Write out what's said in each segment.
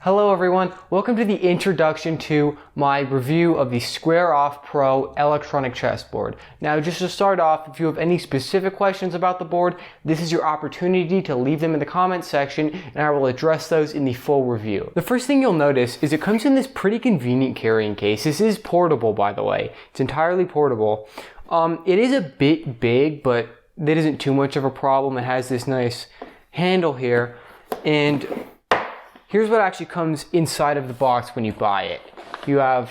Hello everyone, welcome to the introduction to my review of the Square Off Pro electronic chessboard. Now just to start off, if you have any specific questions about the board, this is your opportunity to leave them in the comments section and I will address those in the full review. The first thing you'll notice is it comes in this pretty convenient carrying case. This is portable, by the way. It's entirely portable. It is a bit big, but that isn't too much of a problem. It has this nice handle here, and here's what actually comes inside of the box when you buy it. You have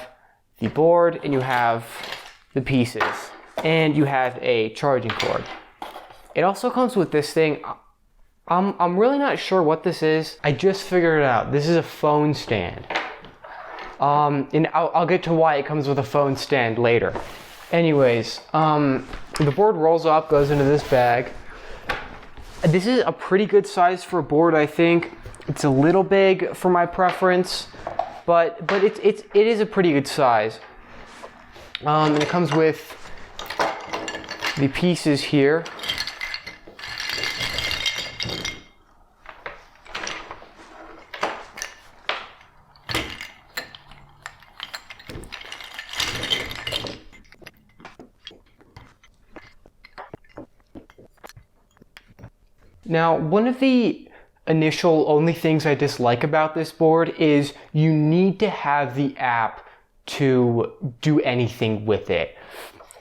the board and you have the pieces and you have a charging cord. It also comes with this thing. I'm really not sure what this is. I just figured it out. This is a phone stand. And I'll get to why it comes with a phone stand later. Anyways, the board rolls up, goes into this bag. This is a pretty good size for a board, I think. It's a little big for my preference, but it is a pretty good size. And it comes with the pieces here. Now, one of the initial only things I dislike about this board is you need to have the app to do anything with it.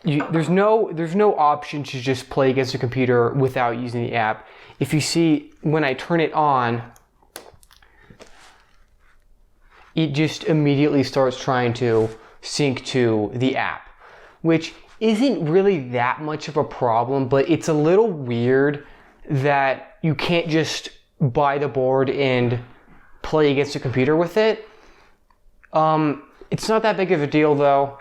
There's no option to just play against a computer without using the app. If you see, when I turn it on, it just immediately starts trying to sync to the app, which isn't really that much of a problem, but it's a little weird that you can't just buy the board and play against a computer with it. It's not that big of a deal though.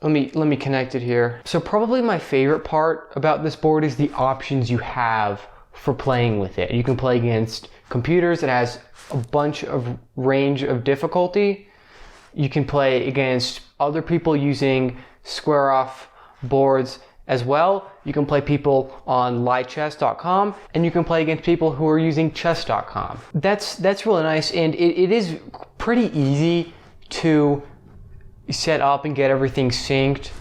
Let me connect it here. So probably my favorite part about this board is the options you have for playing with it. You can play against computers. It has a bunch of range of difficulty. You can play against other people using Square Off boards as well. You can play people on lichess.com and you can play against people who are using chess.com. That's really nice, and it is pretty easy to set up and get everything synced.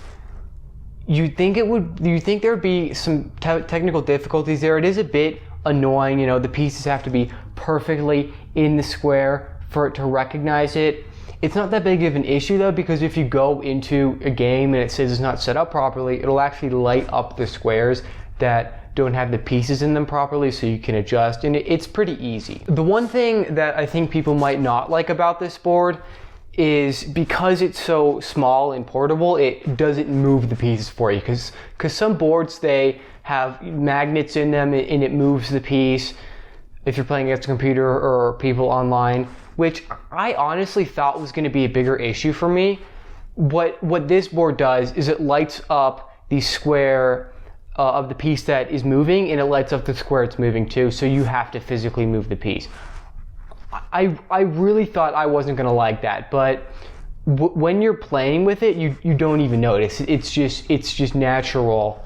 You'd think there would be some technical difficulties there. It is a bit annoying, you know, the pieces have to be perfectly in the square for it to recognize it. It's not that big of an issue though, because if you go into a game and it says it's not set up properly, it'll actually light up the squares that don't have the pieces in them properly, so you can adjust, and it's pretty easy. The one thing that I think people might not like about this board is because it's so small and portable, it doesn't move the pieces for you, because some boards, they have magnets in them and it moves the piece if you're playing against a computer or people online, which I honestly thought was going to be a bigger issue for me. What this board does is it lights up the square of the piece that is moving, and it lights up the square it's moving to, so you have to physically move the piece. I really thought I wasn't going to like that, but when you're playing with it, you don't even notice. It's just natural,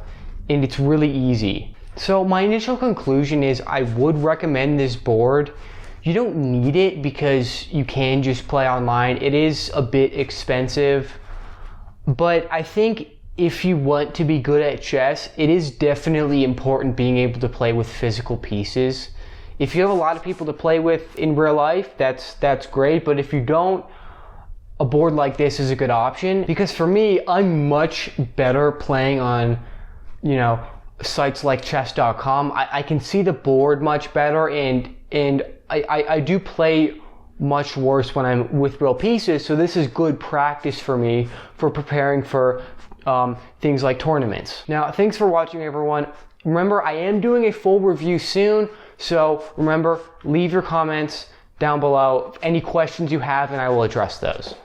and it's really easy. So my initial conclusion is I would recommend this board. You don't need it because you can just play online. It is a bit expensive, but I think if you want to be good at chess, it is definitely important being able to play with physical pieces. If you have a lot of people to play with in real life, that's great, but if you don't, a board like this is a good option, because for me, I'm much better playing on, you know, sites like chess.com. I can see the board much better, and I do play much worse when I'm with real pieces, so this is good practice for me for preparing for things like tournaments. Now, thanks for watching, everyone. Remember, I am doing a full review soon, so remember, leave your comments down below, any questions you have, and I will address those.